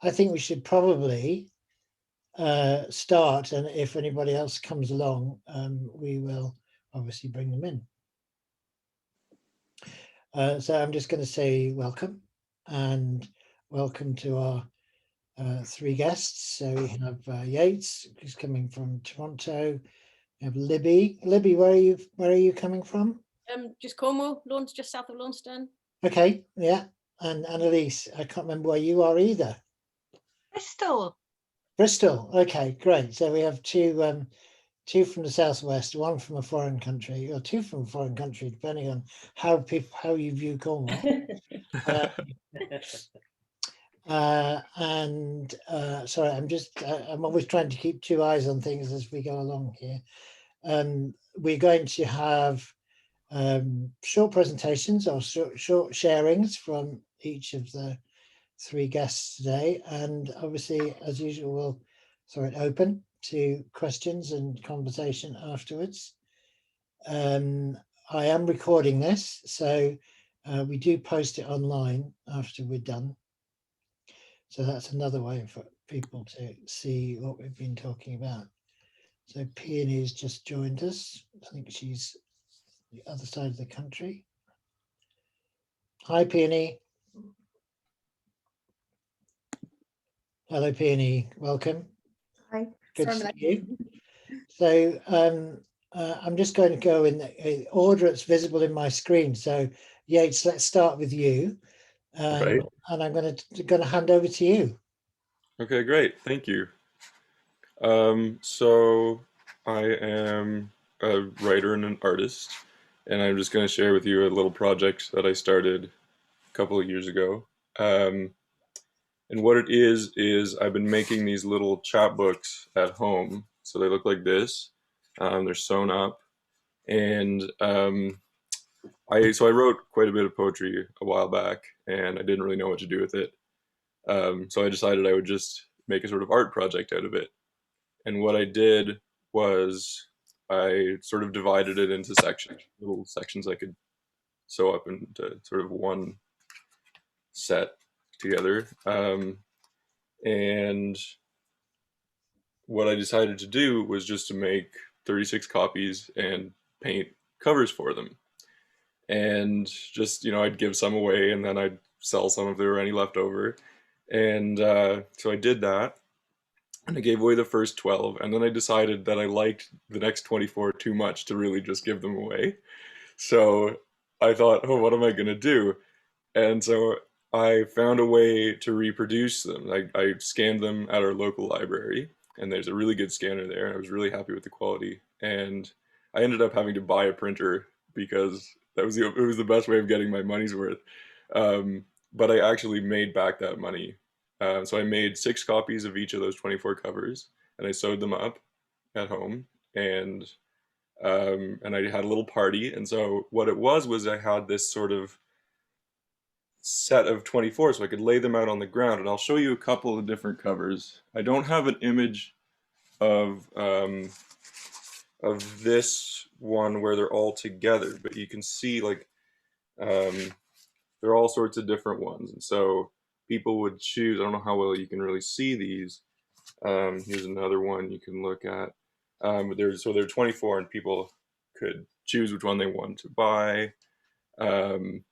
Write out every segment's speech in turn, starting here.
I think we should probably start, and if anybody else comes along, we will obviously bring them in. So I'm just going to say welcome, and welcome to our three guests. So we have Yeats, who's coming from Toronto. We have Libby. Libby, where are you coming from? Just Cornwall, just south of Launceston. Okay, yeah. And Annelies, I can't remember where you are either. Bristol. Bristol. Okay, great. So we have two from the southwest, one from a foreign country, or two from a foreign country, depending on how you view Cornwall. Sorry, I'm always trying to keep two eyes on things as we go along here. We're going to have short presentations or short sharings from each of the three guests today, and obviously, as usual, we'll throw it open to questions and conversation afterwards. I am recording this, so we do post it online after we're done. So that's another way for people to see what we've been talking about. So Peony's just joined us. I think she's the other side of the country. Hi, Peony. Hello, Peony. Welcome. Hi. Good to see you. So I'm just going to go in the order it's visible in my screen. So Yeats, let's start with you. Right. And I'm going to hand over to you. Okay, great. Thank you. So I am a writer and an artist, and I'm just going to share with you a little project that I started a couple of years ago. And what it is I've been making these little chapbooks at home. So they look like this. They're sewn up, and I wrote quite a bit of poetry a while back, and I didn't really know what to do with it. So I decided I would just make a sort of art project out of it. And what I did was I sort of divided it into little sections I could sew up into sort of one set together. And what I decided to do was just to make 36 copies and paint covers for them. And just, I'd give some away, and then I'd sell some if there were any left over. And so I did that. And I gave away the first 12, and then I decided that I liked the next 24 too much to really just give them away. So I thought, oh, what am I going to do? And so I found a way to reproduce them. I scanned them at our local library, and there's a really good scanner there, and I was really happy with the quality. And I ended up having to buy a printer because it was the best way of getting my money's worth. But I actually made back that money. So I made 6 copies of each of those 24 covers, and I sewed them up at home, and I had a little party. And so what it was I had this sort of set of 24, so I could lay them out on the ground. And I'll show you a couple of different covers. I don't have an image of this one where they're all together, but you can see like there are all sorts of different ones, and so people would choose. I don't know how well you can really see these. Here's another one you can look at. But there are 24, and people could choose which one they want to buy. And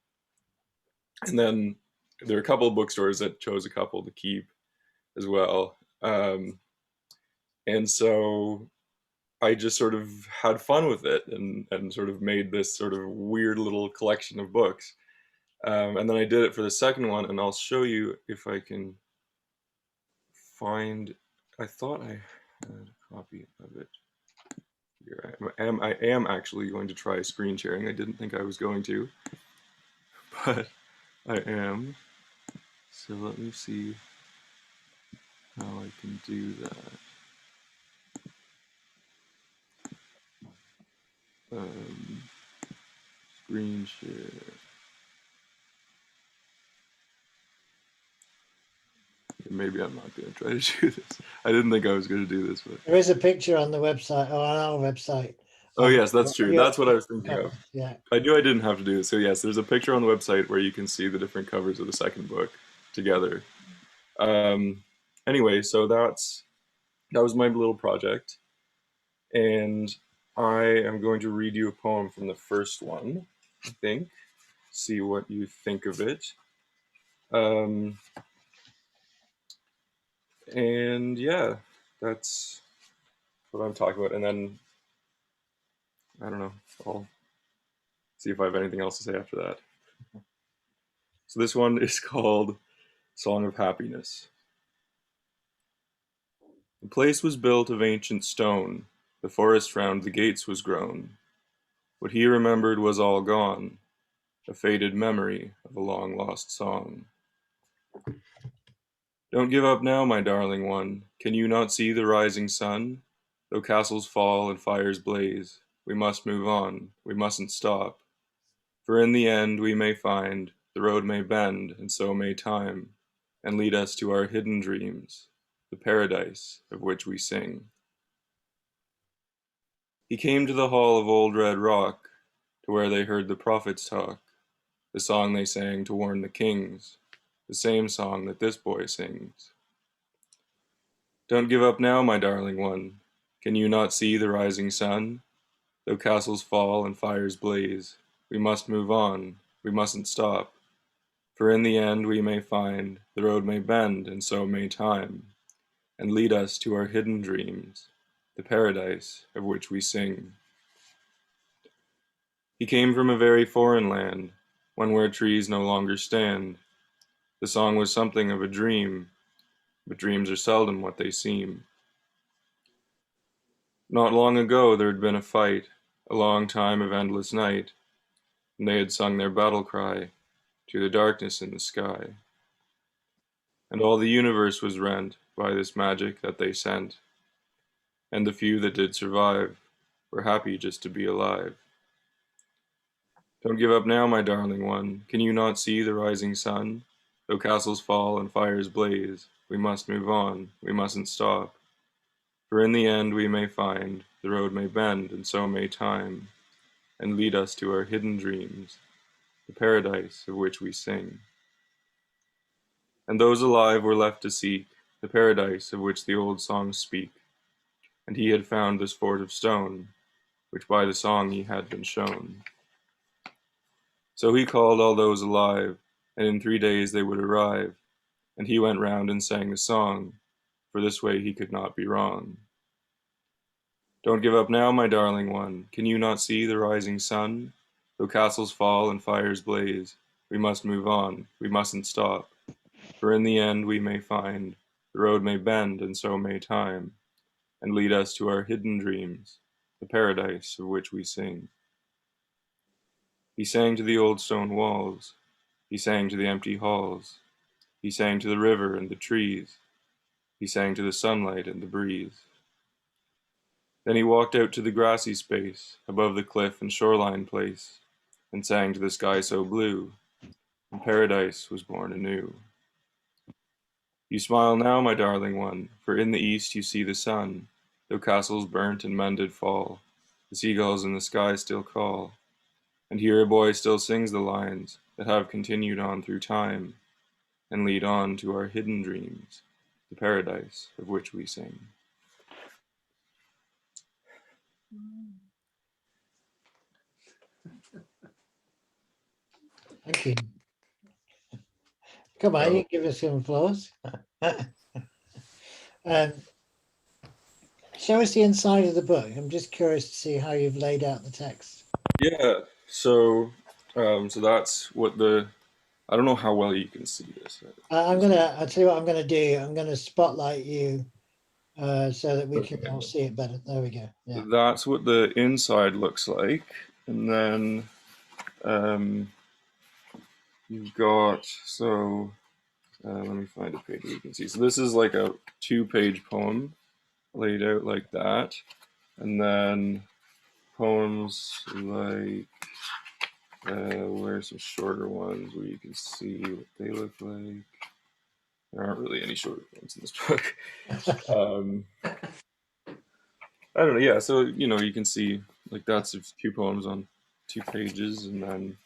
then there are a couple of bookstores that chose a couple to keep as well. And so I just sort of had fun with it and sort of made this sort of weird little collection of books. And then I did it for the second one, and I'll show you if I can find. I thought I had a copy of it here. I am actually going to try screen sharing. I didn't think I was going to, but I am. So let me see how I can do that. Screen share. Maybe I'm not going to try to do this. I didn't think I was going to do this, but there is a picture on the website, or on our website. Oh yes, that's true. That's what I was thinking of. Yeah, I knew I didn't have to do this. So yes, there's a picture on the website where you can see the different covers of the second book together. Anyway, so that was my little project, and I am going to read you a poem from the first one, I think. See what you think of it. And yeah, that's what I'm talking about. And then, I don't know, I'll see if I have anything else to say after that. So this one is called Song of Happiness. The place was built of ancient stone, the forest round the gates was grown. What he remembered was all gone, a faded memory of a long-lost song. Don't give up now, my darling one. Can you not see the rising sun? Though castles fall and fires blaze, we must move on, we mustn't stop. For in the end we may find, the road may bend, and so may time, and lead us to our hidden dreams, the paradise of which we sing. He came to the hall of old red rock, to where they heard the prophets talk, the song they sang to warn the kings, the same song that this boy sings. Don't give up now, my darling one. Can you not see the rising sun? Though castles fall and fires blaze, we must move on, we mustn't stop. For in the end we may find, the road may bend, and so may time, and lead us to our hidden dreams, the paradise of which we sing. He came from a very foreign land, one where trees no longer stand. The song was something of a dream, but dreams are seldom what they seem. Not long ago there had been a fight, a long time of endless night, and they had sung their battle cry to the darkness in the sky. And all the universe was rent by this magic that they sent, and the few that did survive were happy just to be alive. Don't give up now, my darling one. Can you not see the rising sun? Though castles fall and fires blaze, we must move on, we mustn't stop. For in the end we may find, the road may bend, and so may time, and lead us to our hidden dreams, the paradise of which we sing. And those alive were left to seek the paradise of which the old songs speak. And he had found this fort of stone, which by the song he had been shown. So he called all those alive, and in 3 days they would arrive. And he went round and sang the song, for this way he could not be wrong. Don't give up now, my darling one. Can you not see the rising sun? Though castles fall and fires blaze, we must move on, we mustn't stop. For in the end we may find, the road may bend, and so may time, and lead us to our hidden dreams, the paradise of which we sing. He sang to the old stone walls, he sang to the empty halls, he sang to the river and the trees, he sang to the sunlight and the breeze. Then he walked out to the grassy space, above the cliff and shoreline place, and sang to the sky so blue, and paradise was born anew. You smile now, my darling one, for in the east you see the sun, though castles burnt and men did fall, the seagulls in the sky still call, and here a boy still sings the lines that have continued on through time, and lead on to our hidden dreams, the paradise of which we sing. Thank you. Come on, you give us some applause. Show us the inside of the book. I'm just curious to see how you've laid out the text. Yeah, so that's what I don't know how well you can see this. I'll tell you what I'm gonna do. I'm gonna spotlight you so that we can all see it better. There we go. Yeah. That's what the inside looks like, and then you've got let me find a page where you can see. So this is like a 2-page poem laid out like that, and then poems like where's some shorter ones where you can see what they look like. There aren't really any shorter ones in this book. I don't know. Yeah, so you can see like that's 2 poems on 2 pages, and then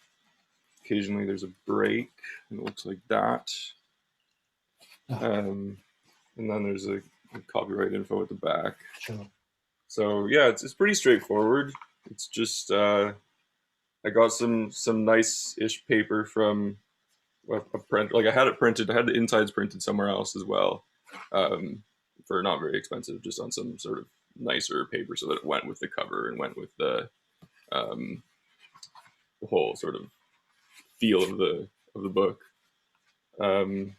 occasionally there's a break, and it looks like that. And then there's a copyright info at the back. Sure. So yeah, it's pretty straightforward. It's just I got some nice-ish paper from a print. Like I had it printed. I had the insides printed somewhere else as well, for not very expensive, just on some sort of nicer paper, so that it went with the cover and went with the whole sort of feel of the book. And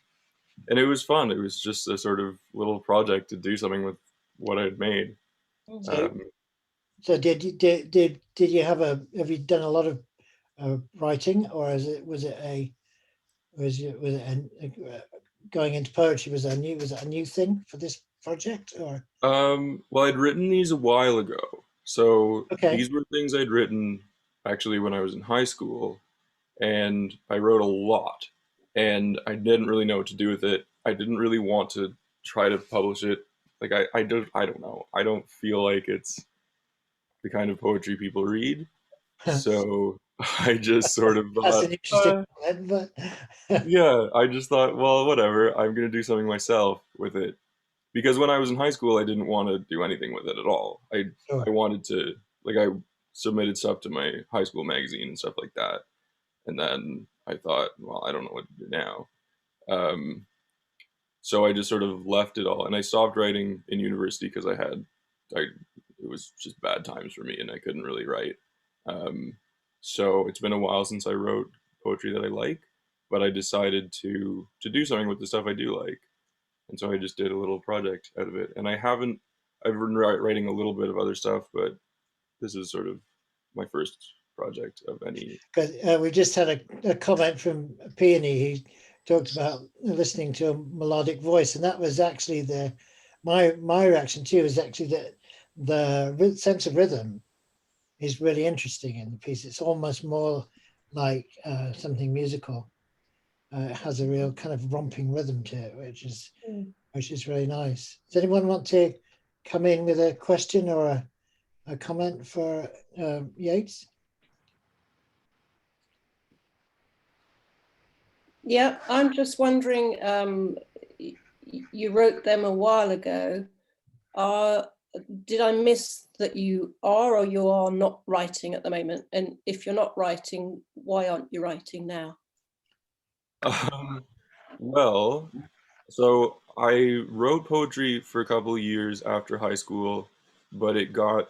it was fun. It was just a sort of little project to do something with what I'd made. So, so did you have you done a lot of writing, or was it going into poetry was it a new thing for this project, or? Well, I'd written these a while ago. So Okay. these were things I'd written actually when I was in high school, and I wrote a lot, and I didn't really know what to do with it. I didn't really want to try to publish it. Like I don't know. I don't feel like it's the kind of poetry people read. So I just sort of That's thought, an interesting comment, but yeah, I just thought, well, whatever. I'm gonna do something myself with it, because when I was in high school, I didn't want to do anything with it at all. I sure. wanted to, like, I submitted stuff to my high school magazine and stuff like that, and then I thought, well, I don't know what to do now. Um, so I just sort of left it all, and I stopped writing in university because it was just bad times for me, and I couldn't really write. Um, so it's been a while since I wrote poetry that I like, but I decided to do something with the stuff I do like, and so I just did a little project out of it. And I've been writing a little bit of other stuff, but this is sort of my first project of any. Because we just had a comment from Peony. He talked about listening to a melodic voice, and that was actually my reaction too. Was actually that the sense of rhythm is really interesting in the piece. It's almost more like something musical. It has a real kind of romping rhythm to it, which is really nice. Does anyone want to come in with a question or a comment for Yeats? Yeah, I'm just wondering, you wrote them a while ago. Did I miss that you are or you are not writing at the moment? And if you're not writing, why aren't you writing now? Um, well, so I wrote poetry for a couple of years after high school, but it got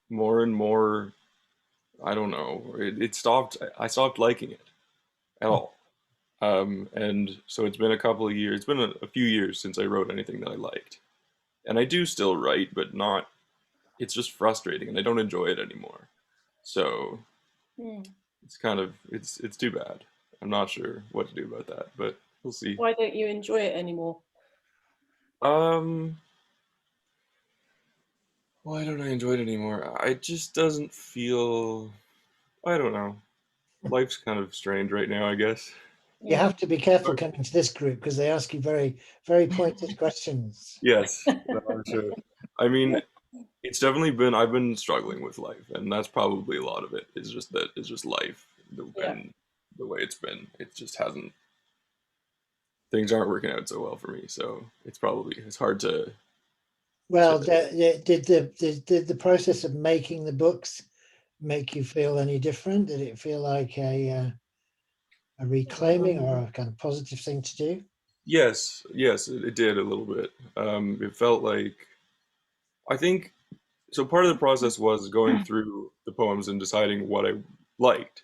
more and more, I don't know, it stopped, I stopped liking it at all. And so it's been a couple of years, it's been a few years since I wrote anything that I liked. And I do still write, but not, it's just frustrating and I don't enjoy it anymore. So it's kind of, it's too bad. I'm not sure what to do about that, but we'll see. Why don't you enjoy it anymore? Um, Why don't I enjoy it anymore? It just doesn't feel, I don't know. Life's kind of strange right now, I guess. You have to be careful coming to this group because they ask you very, very pointed questions. Yes, no, I'm sure. I mean, it's definitely been, I've been struggling with life, and that's probably a lot of it, is just that it's just life. And the way it's been, it just hasn't, things aren't working out so well for me. So it's hard to. Well, did the process of making the books make you feel any different? Did it feel like a reclaiming or a kind of positive thing to do? Yes, it did a little bit. It felt like, I think, so part of the process was going through the poems and deciding what I liked.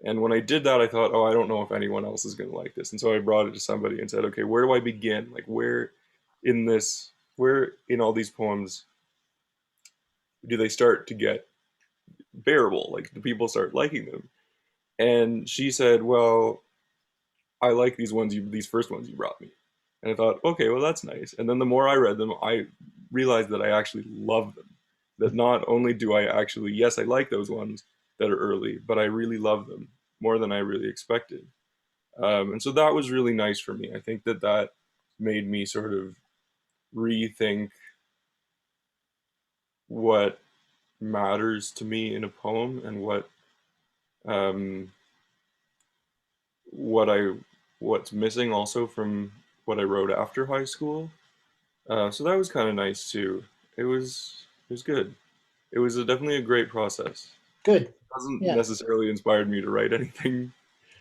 And when I did that, I thought, oh, I don't know if anyone else is going to like this. And so I brought it to somebody and said, okay, where do I begin? Like, where in all these poems do they start to get bearable? Like, do people start liking them? And she said, well, I like these first ones you brought me. And I thought, okay, well, that's nice. And then the more I read them, I realized that I actually love them. That not only do I actually, yes, I like those ones that are early, but I really love them more than I really expected. And so that was really nice for me. I think that made me sort of rethink what matters to me in a poem and um, what I what's missing also from what I wrote after high school. So that was kind of nice too. It was good. It was definitely a great process. Good. It hasn't Yeah. necessarily inspired me to write anything,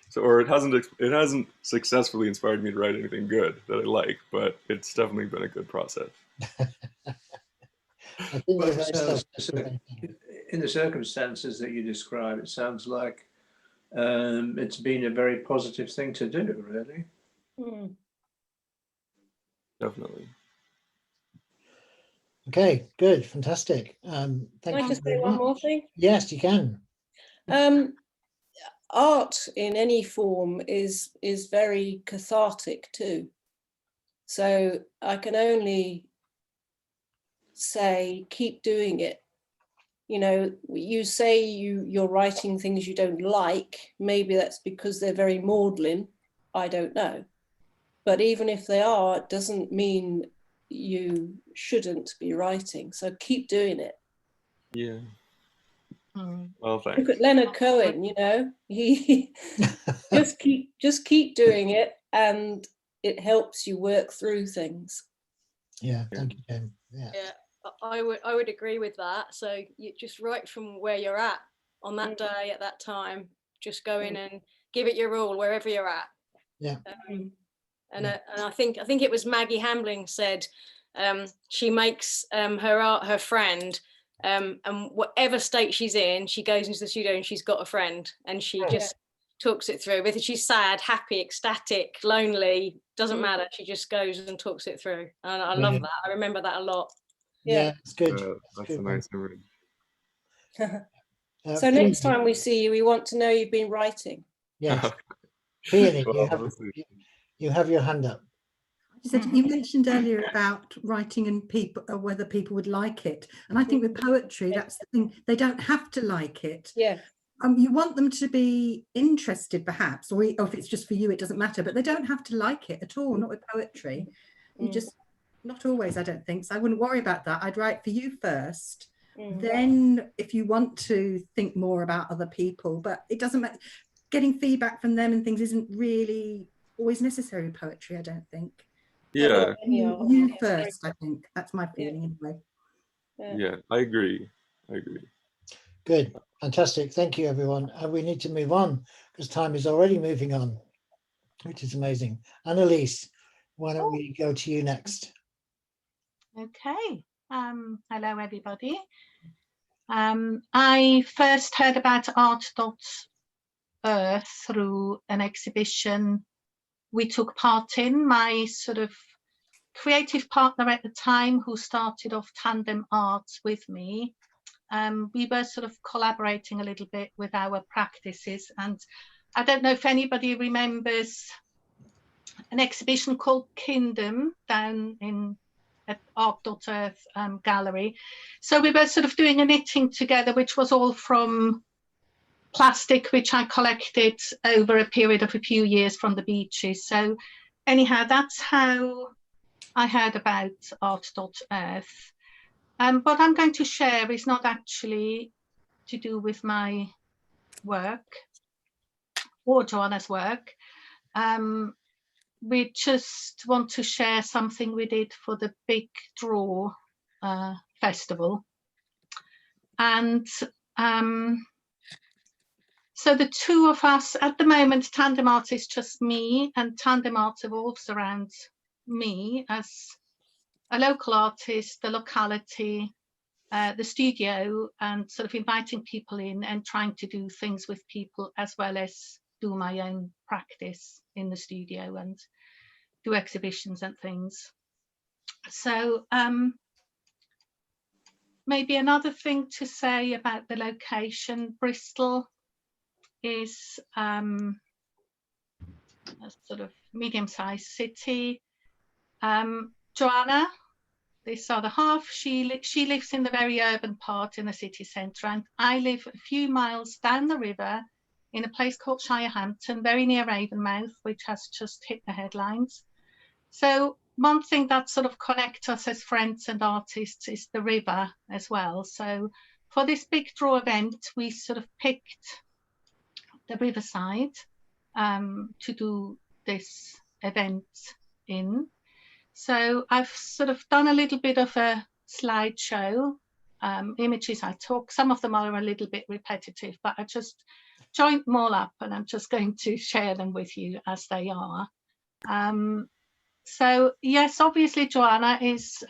so or it hasn't successfully inspired me to write anything good that I like, but it's definitely been a good process. I think Well, you're it very sounds, self-motivating. in the circumstances that you describe, it sounds like it's been a very positive thing to do, really. Mm. Definitely. Okay, good, fantastic. Can Thank I you just say very one much. more thing? Yes, you can. Art in any form is very cathartic too. So I can only say, keep doing it. You know, you say you're writing things you don't like. Maybe that's because they're very maudlin. I don't know. But even if they are, it doesn't mean you shouldn't be writing. So keep doing it. Yeah. Mm. Well, Look thanks. at Leonard Cohen, you know, he just keep doing it, and it helps you work through things. Yeah, thank you, Jim. Yeah. Yeah, I would agree with that. So you just write from where you're at on that day at that time. Just go in and give it your all wherever you're at. Yeah. And I think it was Maggie Hambling said she makes her art her friend, and whatever state she's in, she goes into the studio and she's got a friend, and she just talks it through. Whether she's sad, happy, ecstatic, lonely, doesn't matter. She just goes and talks it through. And I love that. I remember that a lot. Yeah, it's good. That's a nice image. So next time we see you, we want to know you've been writing. Yes. Peony, Well, you have your hand up. You mentioned earlier about writing and people, whether people would like it, and I think with poetry, that's the thing. They don't have to like it. Yeah. You want them to be interested, perhaps, or if it's just for you, it doesn't matter. But they don't have to like it at all. Not with poetry. You just, not always, I don't think. So I wouldn't worry about that. I'd write for you first. Then, if you want to think more about other people, but it doesn't matter. Getting feedback from them and things isn't really always necessary in poetry, I don't think. Yeah. You first, I think. That's my feeling anyway. Yeah, I agree. Good, fantastic. Thank you, everyone. And we need to move on because time is already moving on, which is amazing. Annelies, why don't we go to you next? Okay. Hello, everybody. I first heard about art.earth through an exhibition we took part in. My sort of creative partner at the time, who started off Tandem Arts with me, we were sort of collaborating a little bit with our practices. And I don't know if anybody remembers an exhibition called Kingdom down in at art.earth gallery. So we were sort of doing a knitting together, which was all from plastic, which I collected over a period of a few years from the beaches. So anyhow, that's how I heard about art.earth. What I'm going to share is not actually to do with my work or Joanna's work. We just want to share something we did for the Big Draw festival. And so the two of us, at the moment, Tandem Arts is just me, and Tandem Arts evolves around me as a local artist, the locality, the studio, and sort of inviting people in and trying to do things with people, as well as do my own practice in the studio and do exhibitions and things. So maybe another thing to say about the location, Bristol is a sort of medium-sized city. Joanna, this other half, she lives in the very urban part in the city centre, and I live a few miles down the river in a place called Shirehampton, very near Avonmouth, which has just hit the headlines. So one thing that sort of connects us as friends and artists is the river as well. So for this Big Draw event, we sort of picked the riverside to do this event in. So I've sort of done a little bit of a slideshow, images I took. Some of them are a little bit repetitive, but I just joined them all up and I'm just going to share them with you as they are. So yes, obviously Joanna is,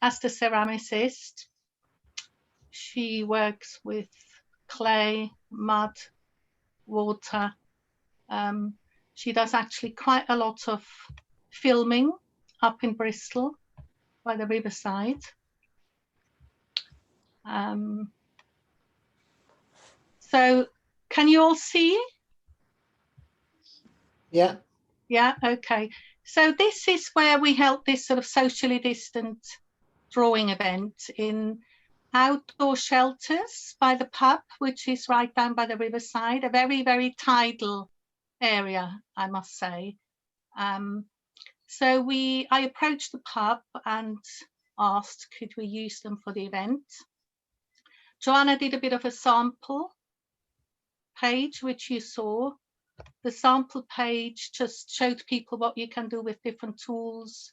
as the ceramicist, she works with clay, mud, water. She does actually quite a lot of filming up in Bristol by the riverside. So can you all see? Yeah. Yeah, okay. So this is where we held this sort of socially distant drawing event in outdoor shelters by the pub, which is right down by the riverside, a very, very tidal area, I must say. So I approached the pub and asked, could we use them for the event? Joanna did a bit of a sample page, which you saw. The sample page just showed people what you can do with different tools,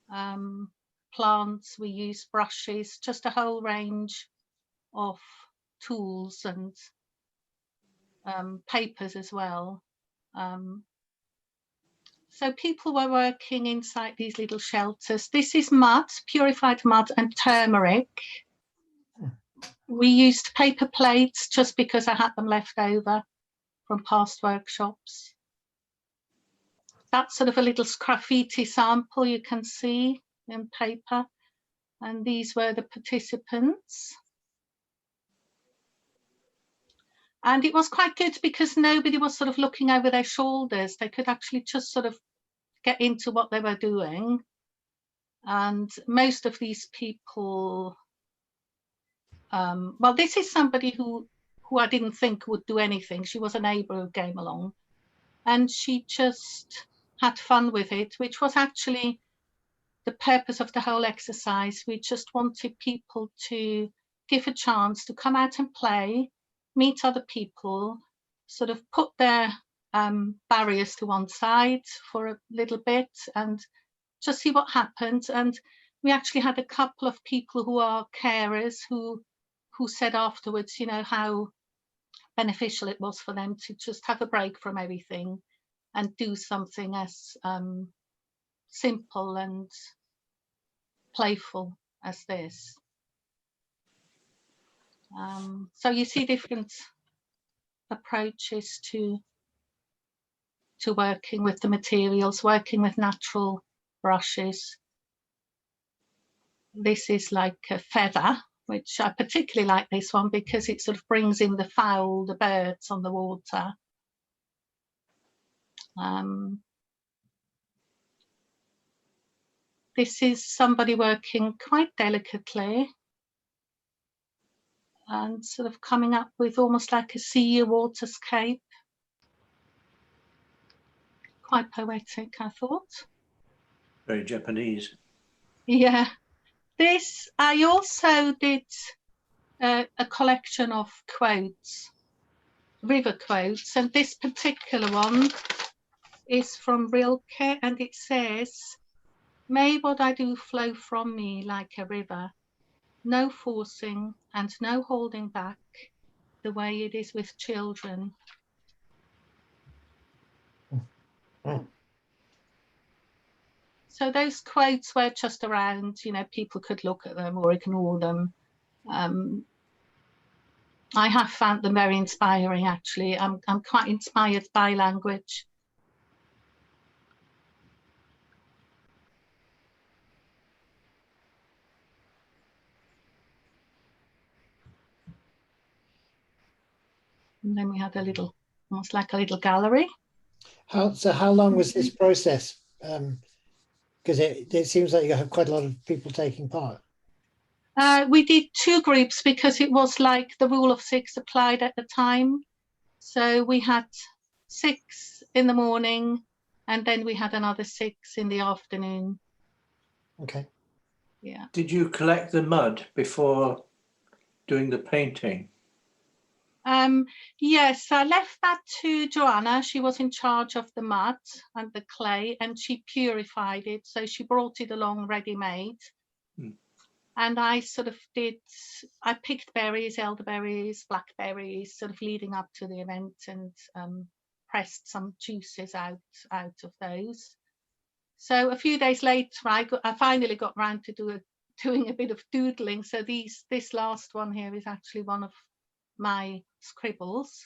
plants, we use brushes, just a whole range of tools and papers as well. So people were working inside these little shelters. This is mud, purified mud and turmeric. We used paper plates just because I had them left over from past workshops. That's sort of a little graffiti sample you can see in paper. And these were the participants. And it was quite good because nobody was sort of looking over their shoulders. They could actually just sort of get into what they were doing. And most of these people, well, this is somebody who I didn't think would do anything. She was a neighbour who came along and she just had fun with it, which was actually the purpose of the whole exercise. We just wanted people to give a chance to come out and play, meet other people, sort of put their barriers to one side for a little bit and just see what happened. And we actually had a couple of people who are carers who said afterwards, you know, how beneficial it was for them to just have a break from everything and do something as simple and playful as this. So you see different approaches to working with the materials, working with natural brushes. This is like a feather, which I particularly like this one because it sort of brings in the fowl, the birds on the water. This is somebody working quite delicately and sort of coming up with almost like a sea waterscape. Quite poetic, I thought. Very Japanese. Yeah. This, I also did a collection of quotes, river quotes, and this particular one is from Rilke, and it says, "May what I do flow from me like a river, no forcing and no holding back, the way it is with children." So those quotes were just around, you know, people could look at them or ignore them. I have found them very inspiring, actually. I'm quite inspired by language. And then we had a little, almost like a little gallery. So how long was this process? Because it seems like you have quite a lot of people taking part. We did 2 groups because it was like the rule of 6 applied at the time. So we had 6 in the morning and then we had another 6 in the afternoon. Okay. Yeah. Did you collect the mud before doing the painting? Yes, I left that to Joanna. She was in charge of the mud and the clay, and she purified it. So she brought it along ready-made. And I sort of I picked berries, elderberries, blackberries, sort of leading up to the event, and pressed some juices out of those. So a few days later, I finally got round to doing a bit of doodling. So this last one here is actually one of my scribbles.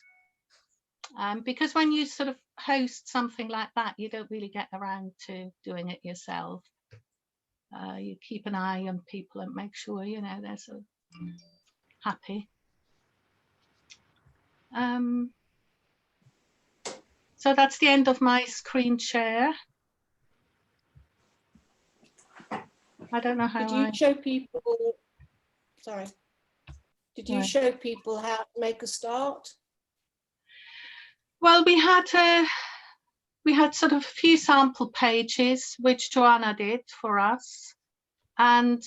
Because when you sort of host something like that, you don't really get around to doing it yourself. You keep an eye on people and make sure, you know, they're sort of happy. So that's the end of my screen share. I don't know how. Did you show people? Sorry. Did you show people how to make a start? Well, we had sort of a few sample pages which Joanna did for us, and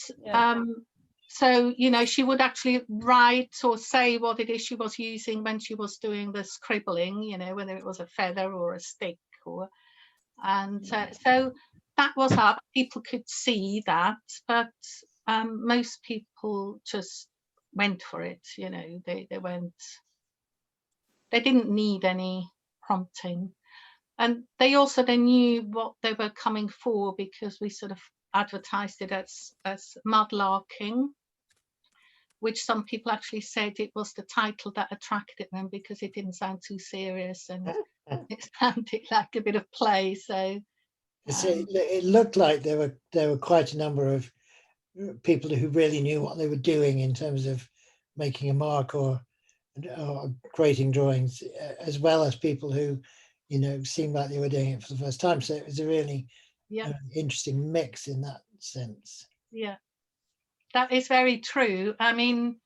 so, you know, she would actually write or say what it is she was using when she was doing the scribbling, you know, whether it was a feather or a stick, and so that was up. People could see that, but most people just went for it, you know. They didn't need any prompting, and they knew what they were coming for, because we sort of advertised it as mudlarking, which some people actually said it was the title that attracted them, because it didn't sound too serious and it sounded like a bit of play. So it looked like there were quite a number of people who really knew what they were doing in terms of making a mark or creating drawings, as well as people who, you know, seemed like they were doing it for the first time. So it was a really interesting mix in that sense. Yeah, that is very true. I mean,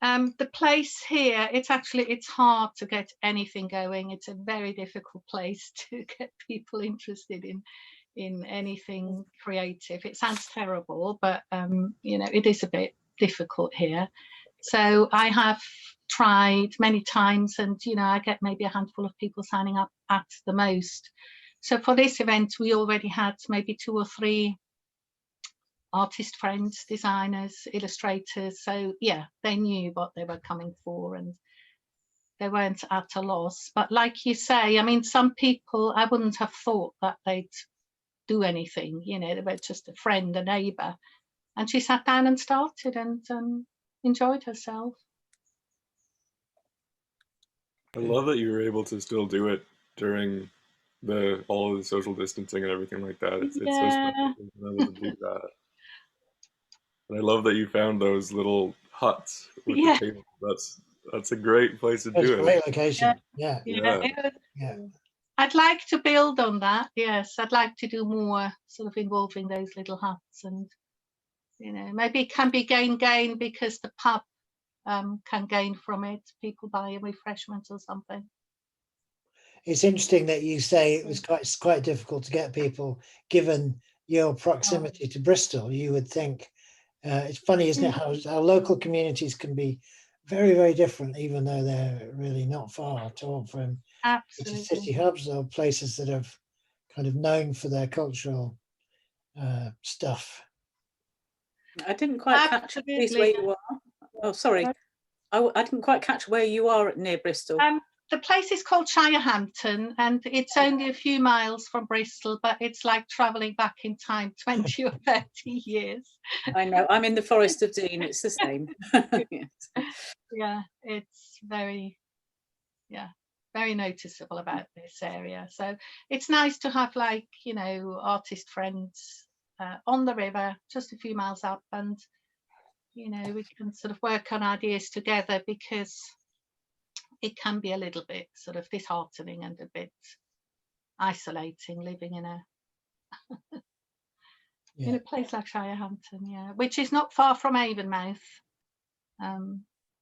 the place here, it's hard to get anything going. It's a very difficult place to get people interested in anything creative. It sounds terrible, but you know, it is a bit difficult here. So I have tried many times, and you know, I get maybe a handful of people signing up at the most. So for this event, we already had maybe 2 or 3 artist friends, designers, illustrators. So yeah, they knew what they were coming for, and they weren't at a loss. But like you say, I mean, some people, I wouldn't have thought that they'd do anything, you know. They were just a friend, a neighbour, and she sat down and started, and enjoyed herself. I love that you were able to still do it during all of the social distancing and everything like that. It's so special to be able to do that. And I love that you found those little huts with the table. That's a great place to do it. Great location. Yeah. I'd like to build on that. Yes, I'd like to do more sort of involving those little huts, and you know, maybe it can be gain because the pub can gain from it. People buy a refreshment or something. It's interesting that you say it was quite difficult to get people, given your proximity to Bristol. You would think it's funny, isn't it, how local communities can be very, very different, even though they're really not far at all from city hubs or places that are kind of known for their cultural stuff. I didn't quite catch where you are. Oh, sorry. I didn't quite catch where you are near Bristol. The place is called Shirehampton, and it's only a few miles from Bristol, but it's like travelling back in time 20 or 30 years. I know. I'm in the Forest of Dean. It's the same. Yeah, it's very noticeable about this area. So it's nice to have, like, you know, artist friends on the river, just a few miles up, and you know, we can sort of work on ideas together, because it can be a little bit sort of disheartening and a bit isolating living in a place like Shirehampton, which is not far from Avonmouth,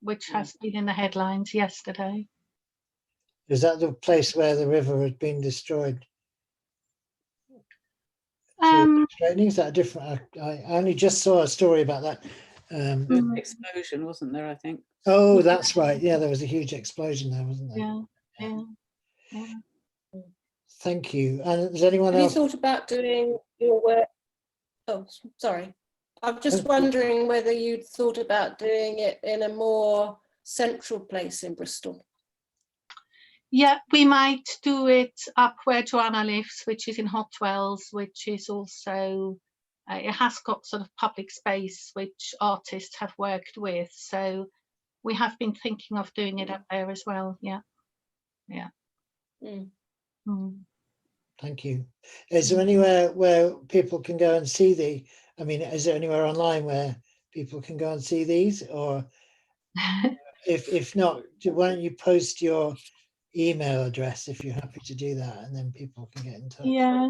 which has been in the headlines yesterday. Is that the place where the river had been destroyed? Is that different? I only just saw a story about that There was an explosion, wasn't there, I think? Oh, that's right. Yeah, there was a huge explosion there, wasn't there? Yeah. Thank you. And does anyone Have you else? thought about doing your work? Oh, sorry. I'm just wondering whether you'd thought about doing it in a more central place in Bristol. Yeah, we might do it up where Joanna lives, which is in Hotwells, which is also, it has got sort of public space, which artists have worked with. So we have been thinking of doing it up there as well. Yeah. Thank you. Is there anywhere where people can go and see is there anywhere online where people can go and see these? Or if not, why don't you post your email address if you're happy to do that, and then people can get in touch. Yeah,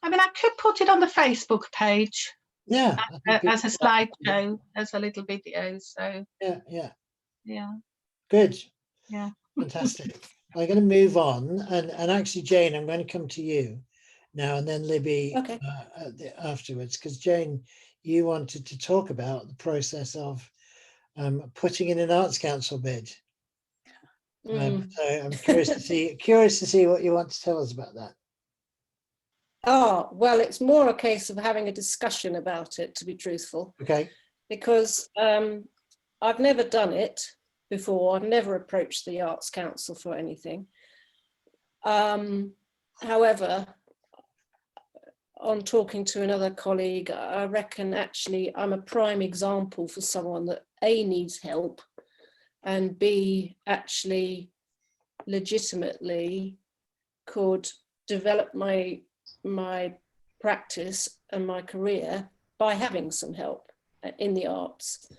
I mean, I could put it on the Facebook page. Yeah, as a slideshow, as a little video. So yeah, good. Yeah, fantastic. I'm going to move on, and actually, Jane, I'm going to come to you now, and then Libby afterwards, because Jane, you wanted to talk about the process of putting in an Arts Council bid. So I'm curious to see what you want to tell us about that. Oh, well, it's more a case of having a discussion about it, to be truthful. Okay. Because I've never done it before. I've never approached the Arts Council for anything. However, on talking to another colleague, I reckon actually I'm a prime example for someone that A, needs help, and B, actually legitimately could develop my practice and my career by having some help in the arts.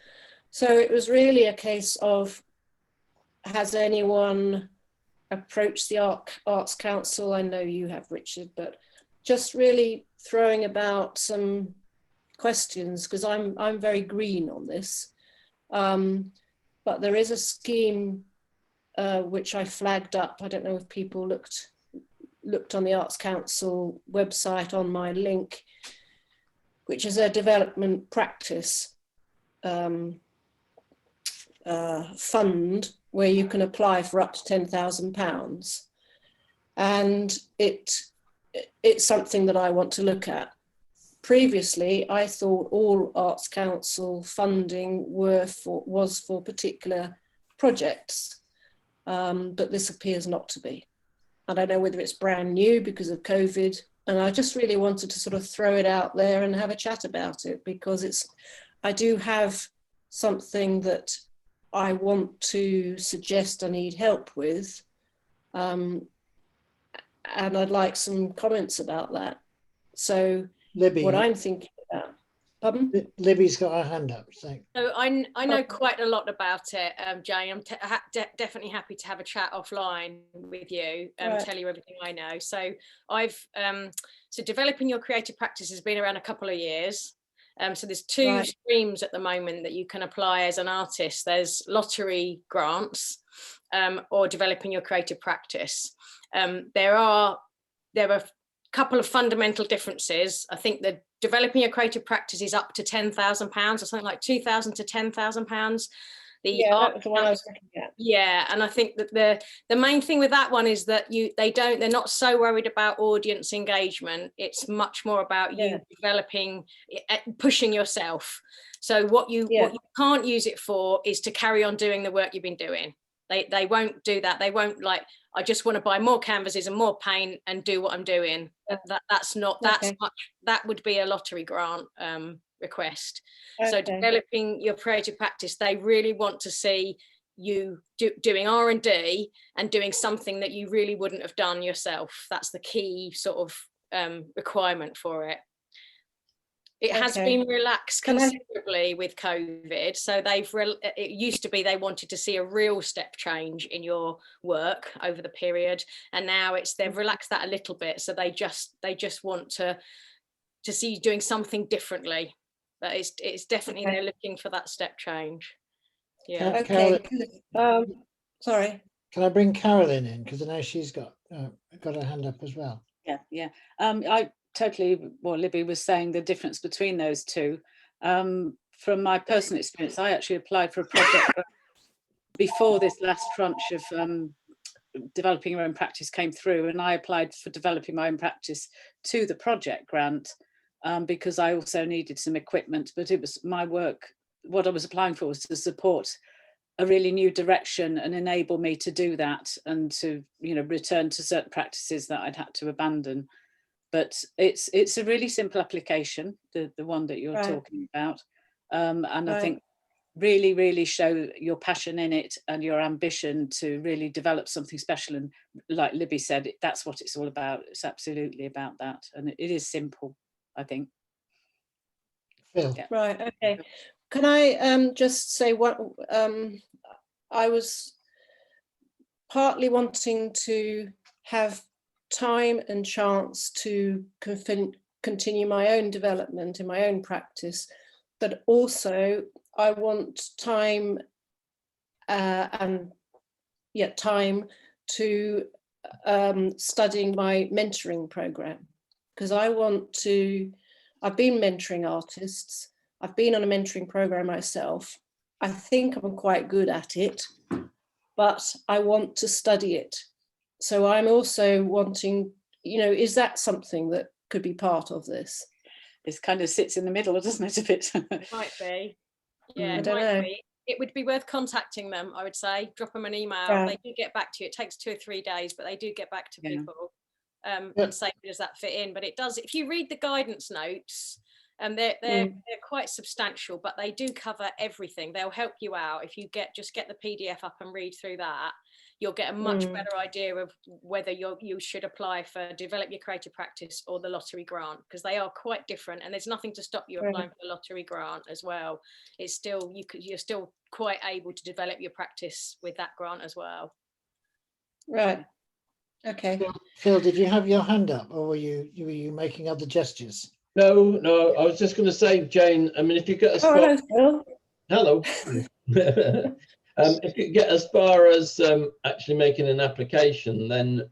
So it was really a case of, has anyone approached the Arts Council? I know you have, Richard, but just really throwing about some questions, because I'm very green on this. But there is a scheme which I flagged up. I don't know if people looked on the Arts Council website on my link, which is a development practice fund where you can apply for up to £10,000. And it's something that I want to look at. Previously, I thought all Arts Council funding was for particular projects, but this appears not to be. I don't know whether it's brand new because of COVID, and I just really wanted to sort of throw it out there and have a chat about it, because I do have something that I want to suggest I need help with, and I'd like some comments about that. So Libby, what I'm thinking about. Pardon? Libby's got her hand up. So I know quite a lot about it, Jane. I'm definitely happy to have a chat offline with you and tell you everything I know. So so developing your creative practice has been around a couple of years. So there's two streams at the moment that you can apply as an artist. There's lottery grants or developing your creative practice. There are a couple of fundamental differences. I think that developing a creative practice is up to £10,000 or something like £2,000 to £10,000. That was the one I was looking at. Yeah, and I think that the main thing with that one is that they're not so worried about audience engagement. It's much more about you developing, pushing yourself. So what you can't use it for is to carry on doing the work you've been doing. They won't do that. They won't like, I just want to buy more canvases and more paint and do what I'm doing. That would be a lottery grant request. So developing your creative practice, they really want to see you doing R&D and doing something that you really wouldn't have done yourself. That's the key sort of requirement for it. It has been relaxed considerably with COVID. So it used to be they wanted to see a real step change in your work over the period, and now they've relaxed that a little bit. So they just want to see you doing something differently. But it's definitely they're looking for that step change. Yeah. Sorry. Can I bring Carolyn in, because I know she's got her hand up as well. I totally what Libby was saying, the difference between those two. from my personal experience, I actually applied for a project before this last tranche of developing your own practice came through, and I applied for developing my own practice to the project grant because I also needed some equipment, but it was my work. What I was applying for was to support a really new direction and enable me to do that and to, you know, return to certain practices that I'd had to abandon. But it's a really simple application, the one that you're talking about, and I think really show your passion in it and your ambition to really develop something special. And like Libby said, that's what it's all about. It's absolutely about that, and it is simple, I think. Phil. Yeah. Right, okay. Can I just say what I was partly wanting to have time and chance to continue my own development in my own practice, but also I want time time to studying my mentoring program, because I've been mentoring artists. I've been on a mentoring program myself. I think I'm quite good at it, but I want to study it. So I'm also wanting, you know, is that something that could be part of this? It kind of sits in the middle, doesn't it, a bit? Might be. Yeah, I it don't might know. be. It would be worth contacting them, I would say. Drop them an email. Right. They do get back to you. It takes 2 or 3 days, but they do get back to Yeah. people and say, does that fit in? But it does. If you read the guidance notes, they're quite substantial, but they do cover everything. They'll help you out. If you just get the PDF up and read through that, you'll get a much better idea of whether you should apply for develop your creative practice or the lottery grant, because they are quite different, and there's nothing to stop you applying for the lottery grant as well. It's still, you're still quite able to develop your practice with that grant as well. Right. Okay. Phil, did you have your hand up, or were you making other gestures? No, I was just going to say, Jane, I mean, if you get as far, hello, Phil. hello. If you get as far as actually making an application, then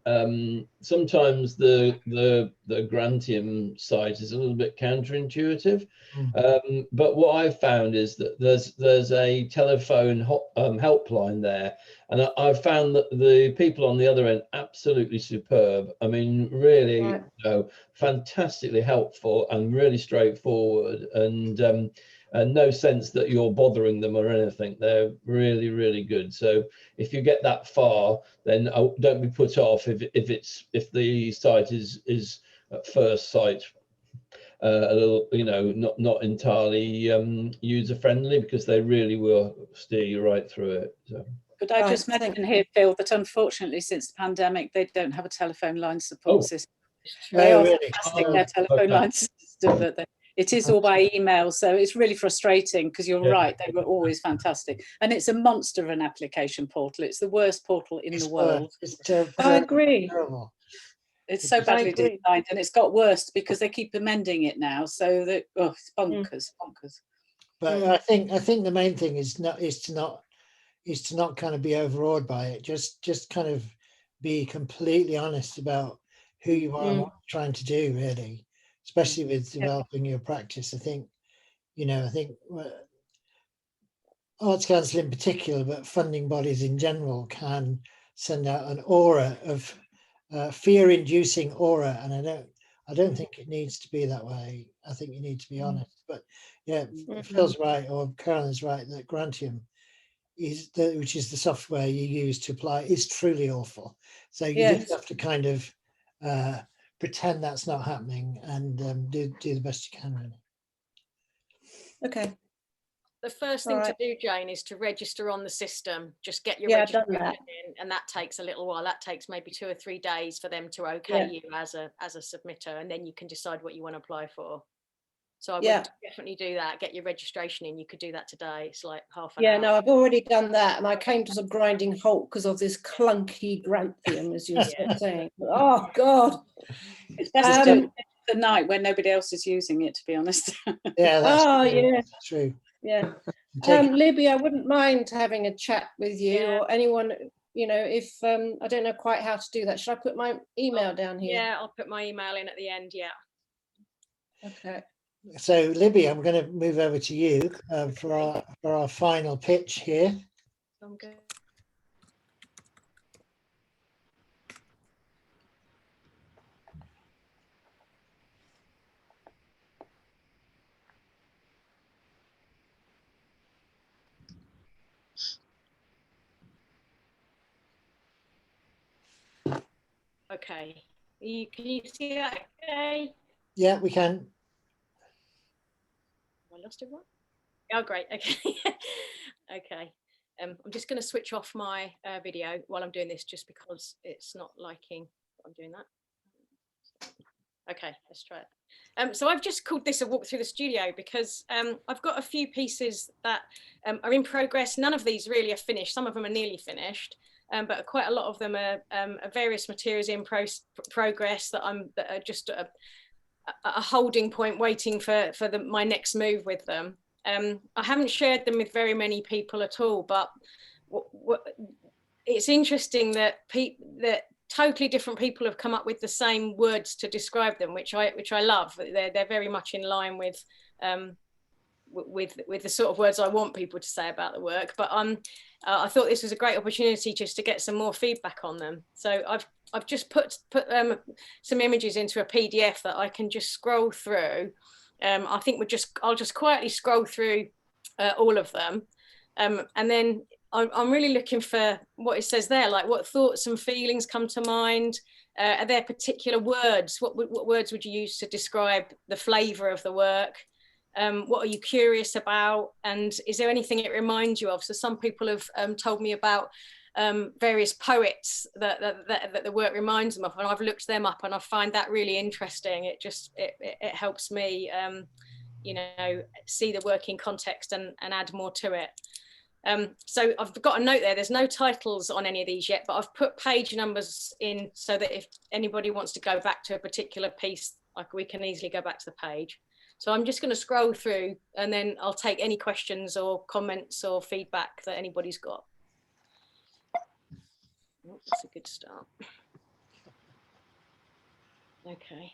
sometimes the Grantium site is a little bit counterintuitive. But what I've found is that there's a telephone helpline there, and I've found that the people on the other end absolutely superb. I mean, really, you know, fantastically helpful and really straightforward, and no sense that you're bothering them or anything. They're really good. So if you get that far, then don't be put off if the site is at first sight a little, you know, not entirely user friendly, because they really will steer you right through it. So. Could I just mention here, Phil, that unfortunately since the pandemic they don't have a telephone line support system. They are fantastic, their telephone line system, but it is all by email, so it's really frustrating, because you're right, they were always fantastic. And it's a monster of an application portal. It's the worst portal in the world. I agree. Terrible. It's so badly designed, and it's got worse because they keep amending it now, so that it's bonkers. But I think the main thing is to not kind of be overawed by it. Just kind of be completely honest about who you are and what you're trying to do, really, especially with developing your practice. I think Arts Council in particular, but funding bodies in general, can send out an aura of fear-inducing aura, and I don't think it needs to be that way. I think you need to be honest. But yeah, Phil's right, or Carolyn's right, that Grantium which is the software you use to apply, is truly awful. So you just have to kind of pretend that's not happening and do the best you can, really. Okay. The first thing to do, Jane, is to register on the system. Just get your registration in, and that takes a little while. That takes maybe 2 or 3 days for them to okay you as a submitter, and then you can decide what you want to apply for. So I would definitely do that. Get your registration in. You could do that today. It's like half an hour. No, I've already done that, and I came to some grinding halt because of this clunky Grantium, as you were saying. Oh God! It's best to do it at night when nobody else is using it, to be honest. Yeah, that's true. Yeah. Libby, I wouldn't mind having a chat with you or anyone, you know, if I don't know quite how to do that. Should I put my email down here? Yeah, I'll put my email in at the end. Yeah. Okay. So Libby, I'm going to move over to you for our final pitch here. I'm good. Okay, can you see that? Okay. Yeah, we can. Have I lost everyone? Oh, great. Okay. Okay. I'm just going to switch off my video while I'm doing this, just because it's not liking what I'm doing that. Okay, let's try it. So I've just called this a walk through the studio because I've got a few pieces that are in progress. None of these really are finished. Some of them are nearly finished, but quite a lot of them are various materials in progress that are just a holding point, waiting for my next move with them. I haven't shared them with very many people at all, but it's interesting that totally different people have come up with the same words to describe them, which I love. They're very much in line with the sort of words I want people to say about the work. But I thought this was a great opportunity just to get some more feedback on them. So I've just put some images into a PDF that I can just scroll through. I think I'll just quietly scroll through all of them, and then I'm really looking for what it says there, like what thoughts and feelings come to mind. Are there particular words? What words would you use to describe the flavour of the work? What are you curious about? And is there anything it reminds you of? So some people have told me about various poets that the work reminds them of, and I've looked them up and I find that really interesting. It helps me you know, see the work in context and add more to it. So I've got a note there. There's no titles on any of these yet, but I've put page numbers in so that if anybody wants to go back to a particular piece, like, we can easily go back to the page. So I'm just going to scroll through and then I'll take any questions or comments or feedback that anybody's got. Oh, that's a good start. Okay.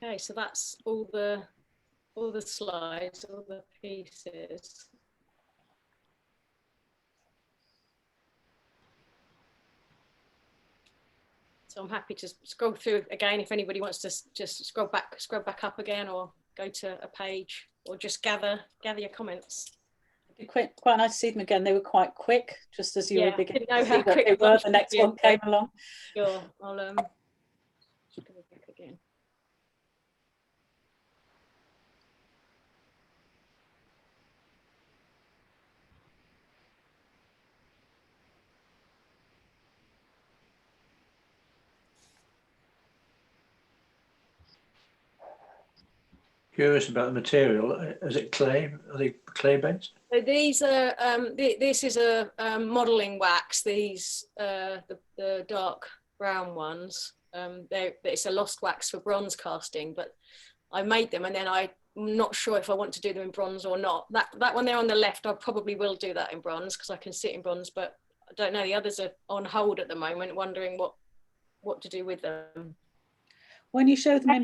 Okay, so that's all the slides, all the pieces. So I'm happy to scroll through again if anybody wants to just scroll back up again, or go to a page, or just gather your comments. It'd be quite nice to see them again. They were quite quick, just as you were beginning didn't know to see how what quick they were. much The next would be. one came along. Sure, I'll just go back again. Curious about the material. Is it clay? Are they clay based? So these are this is a modeling wax. These the dark brown ones. It's a lost wax for bronze casting, but I made them, and then I'm not sure if I want to do them in bronze or not. That one there on the left, I probably will do that in bronze because I can sit in bronze, but I don't know. The others are on hold at the moment, wondering what to do with them. When you show them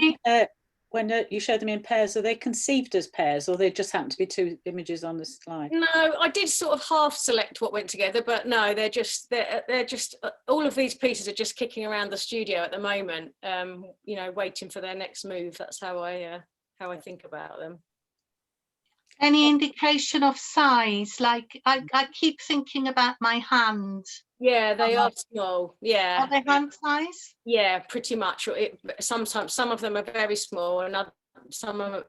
you show them in pairs, are they conceived as pairs, or they just happen to be two images on the slide? No, I did sort of half select what went together, but no, they're just all of these pieces are just kicking around the studio at the moment, you know, waiting for their next move. That's how I think about them. Any indication of size? Like I keep thinking about my hand. Yeah, they are small. Yeah. Are they hand size? Yeah, pretty much. Sometimes some of them are very small, and some are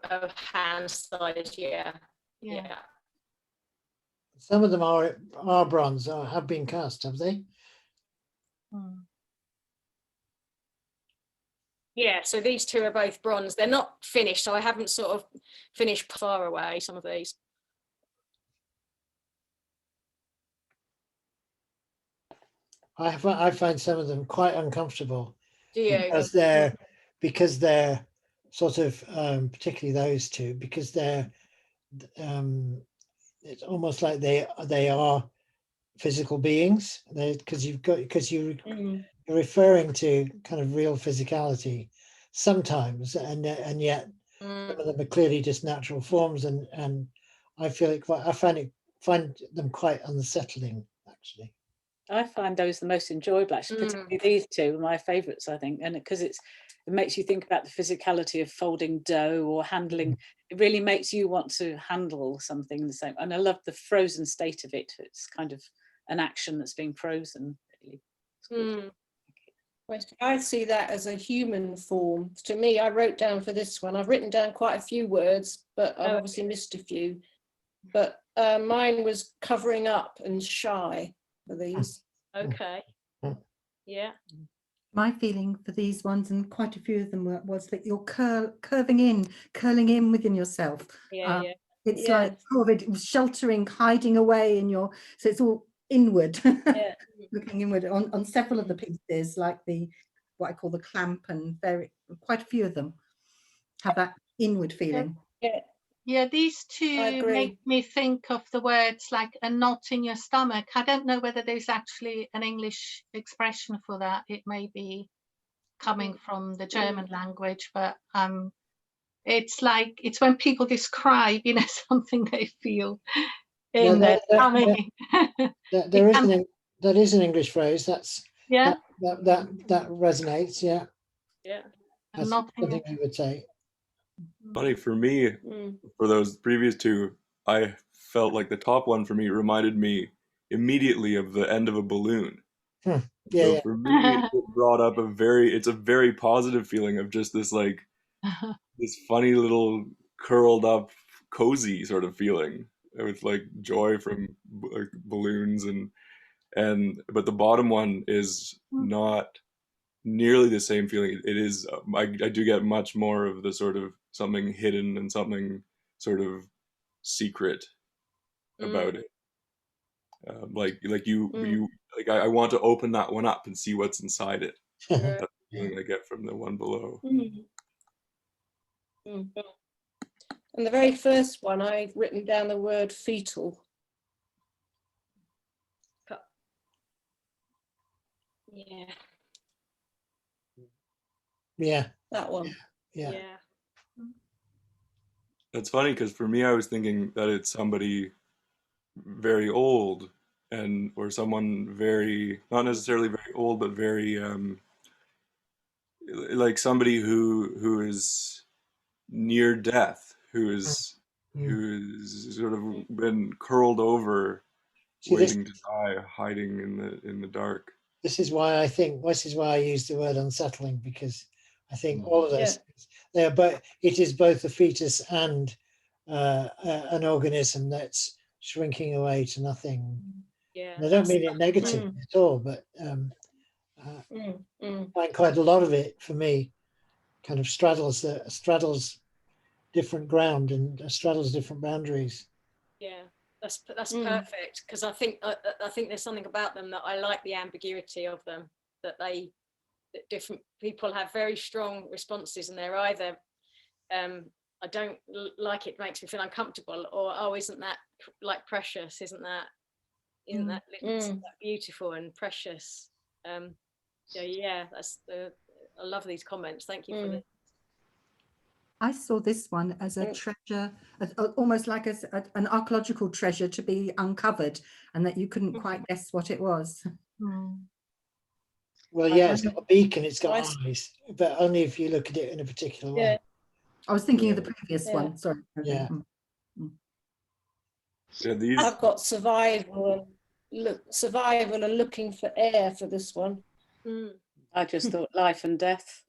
hand size. Yeah. Yeah. Some of them are bronze or have been cast, have they? Yeah, so these two are both bronze. They're not finished, so I haven't sort of finished far away some of these. I find some of them quite uncomfortable. Do you? Because they're sort of particularly those two, because they're it's almost like they are physical beings, because you're referring to kind of real physicality sometimes, and yet some of them are clearly just natural forms, and I feel I find them quite unsettling, actually. I find those the most enjoyable, actually, particularly these two are my favourites, I think, and because it makes you think about the physicality of folding dough or handling. It really makes you want to handle something the same. And I love the frozen state of it. It's kind of an action that's being frozen. Really. I see that as a human form. To me, I wrote down for this one, I've written down quite a few words, but I've obviously missed a few. But mine was covering up and shy for these. Okay. Yeah. My feeling for these ones, and quite a few of them was that you're curling in within yourself. Yeah. It's like COVID, sheltering, hiding away in your, so it's all inward, looking inward on several of the pieces, like what I call the clamp, and quite a few of them have that inward feeling. Yeah, these two make me think of the words like a knot in your stomach. I don't know whether there's actually an English expression for that. It may be coming from the German language, but it's when people describe, something they feel in their stomach. That is an English phrase. That resonates. Yeah. That's something you would say. Funny for me, for those previous two, I felt like the top one for me reminded me immediately of the end of a balloon. For me, it brought up it's a very positive feeling of just this this funny little curled up, cozy sort of feeling with like joy from balloons but the bottom one is not nearly the same feeling. It is I do get much more of the sort of something hidden and something sort of secret about it. I want to open that one up and see what's inside it. That's the feeling I get from the one below. And the very first one, I've written down the word fetal. Yeah. That one. Yeah. That's funny because for me, I was thinking that it's somebody very old or someone very, not necessarily very old, but very like somebody who is near death, who is who's sort of been curled over, waiting to die, hiding in the dark. This is why I use the word unsettling, because I think all of those it is both a fetus and an organism that's shrinking away to nothing. Yeah, and I don't mean it negatively at all, but I find quite a lot of it for me kind of straddles different ground and straddles different boundaries. Yeah, that's perfect, because I think there's something about them that I like, the ambiguity of them, that different people have very strong responses, and they're either I don't like it, makes me feel uncomfortable, or oh, isn't that like precious, isn't that beautiful and precious. That's I love these comments. Thank you for this. I saw this one as a treasure, almost like an archaeological treasure to be uncovered, and that you couldn't quite guess what it was. Well, yeah, it's got a beak and it's got eyes, but only if you look at it in a particular way. I was thinking of the previous one. Sorry. Yeah. I've got survival and looking for air for this one. I just thought life and death.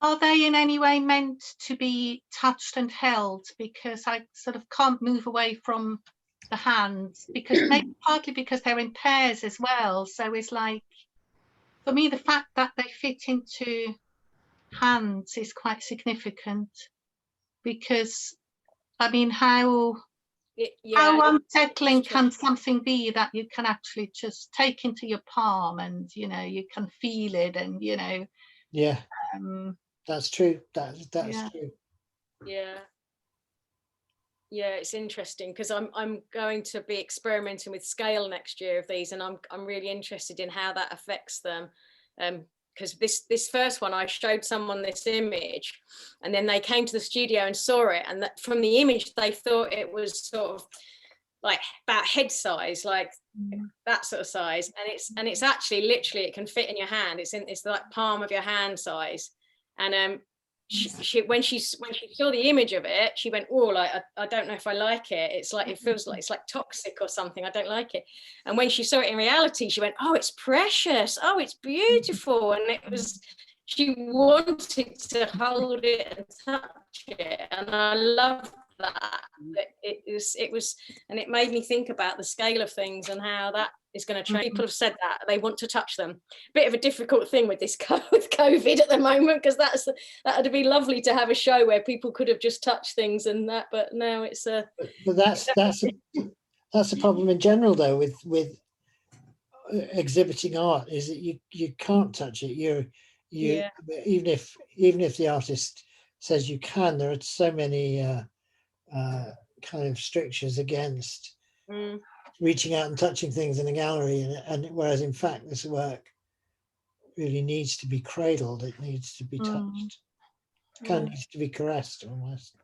Are they in any way meant to be touched and held? Because I sort of can't move away from the hands, because maybe partly because they're in pairs as well. So it's like, for me, the fact that they fit into hands is quite significant, because I mean, how unsettling can something be that you can actually just take into your palm, and you can feel it, and that's true. That's true. Yeah, it's interesting, because I'm going to be experimenting with scale next year of these, and I'm really interested in how that affects them. Because this first one, I showed someone this image, and then they came to the studio and saw it, and that from the image they thought it was sort of like about head size, like that sort of size, and it's actually literally, it can fit in your hand. It's like palm of your hand size. And she when she saw the image of it, she went, oh, like I don't know if I like it. It's like, it feels like it's like toxic or something. I don't like it. And when she saw it in reality, she went, oh, it's precious. Oh, it's beautiful. And she wanted to hold it and touch it. And I love that. It was, and it made me think about the scale of things and how that is going to change. People have said that they want to touch them. Bit of a difficult thing with this with COVID at the moment, because that would be lovely to have a show where people could have just touched things and that, but now it's a. But that's a problem in general, though, with exhibiting art, is that you can't touch it. Even if the artist says you can, there are so many kind of strictures against reaching out and touching things in a gallery, and whereas in fact this work really needs to be cradled, it needs to be touched, kind of needs to be caressed almost.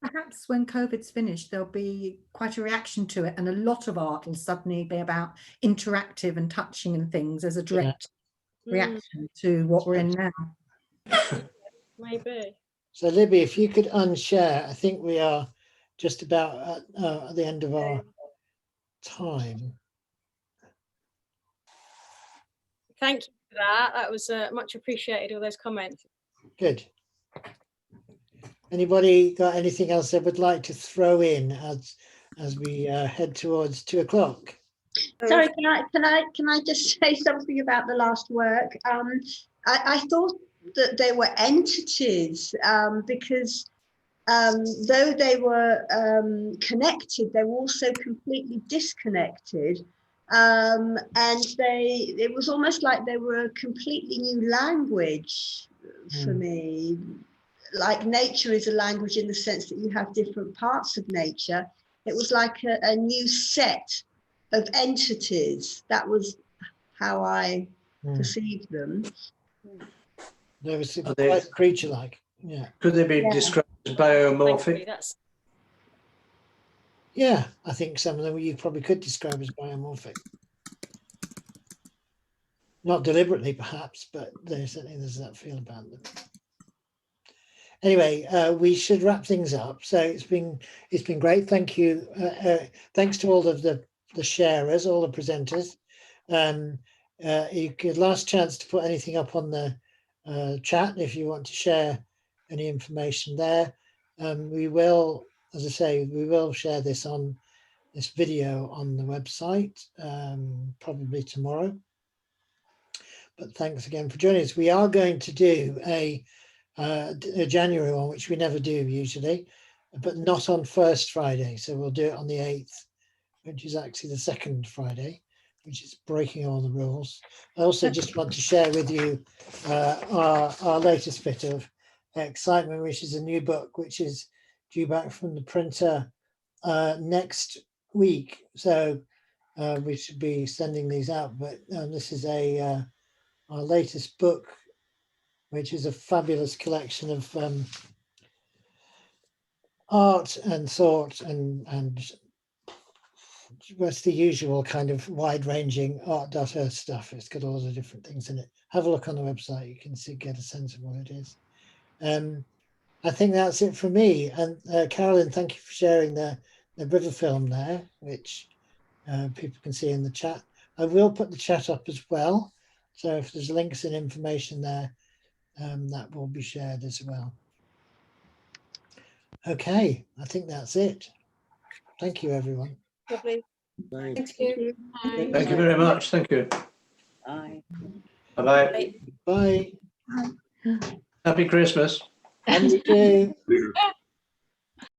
Perhaps when COVID's finished, there'll be quite a reaction to it, and a lot of art will suddenly be about interactive and touching and things as a direct reaction to what we're in now. Maybe. So Libby, if you could unshare, I think we are just about at the end of our time. Thank you for that. That was much appreciated, all those comments. Good. Anybody got anything else they would like to throw in as we head towards 2 o'clock? Sorry, can I just say something about the last work? I thought that they were entities, because though they were connected, they were also completely disconnected, and it was almost like they were a completely new language for me. Like nature is a language in the sense that you have different parts of nature. It was like a new set of entities. That was how I perceived them. They was quite creature-like. Yeah. Could they be described as biomorphic? Yeah, I think some of them you probably could describe as biomorphic. Not deliberately, perhaps, but there's that feel about them. anyway, we should wrap things up. So it's been great. Thank you. Thanks to all of the sharers, all the presenters. You could last chance to put anything up on the chat if you want to share any information there. We will, as I say, we will share this video on the website probably tomorrow. But thanks again for joining us. We are going to do a January one, which we never do usually, but not on first Friday. So we'll do it on the 8th, which is actually the second Friday, which is breaking all the rules. I also just want to share with you our latest bit of excitement, which is a new book, which is due back from the printer next week. So we should be sending these out, but this is our latest book, which is a fabulous collection of art and thought and what's the usual kind of wide-ranging art.earth stuff. It's got all the different things in it. Have a look on the website. You can get a sense of what it is. I think that's it for me. And Carolyn, thank you for sharing the river film there, which people can see in the chat. I will put the chat up as well. So if there's links and information there, that will be shared as well. Okay, I think that's it. Thank you, everyone. Lovely. Thanks. Thank you. Thank you very much. Thank you. Bye. Bye-bye. Bye. Happy Christmas. And you too. Later.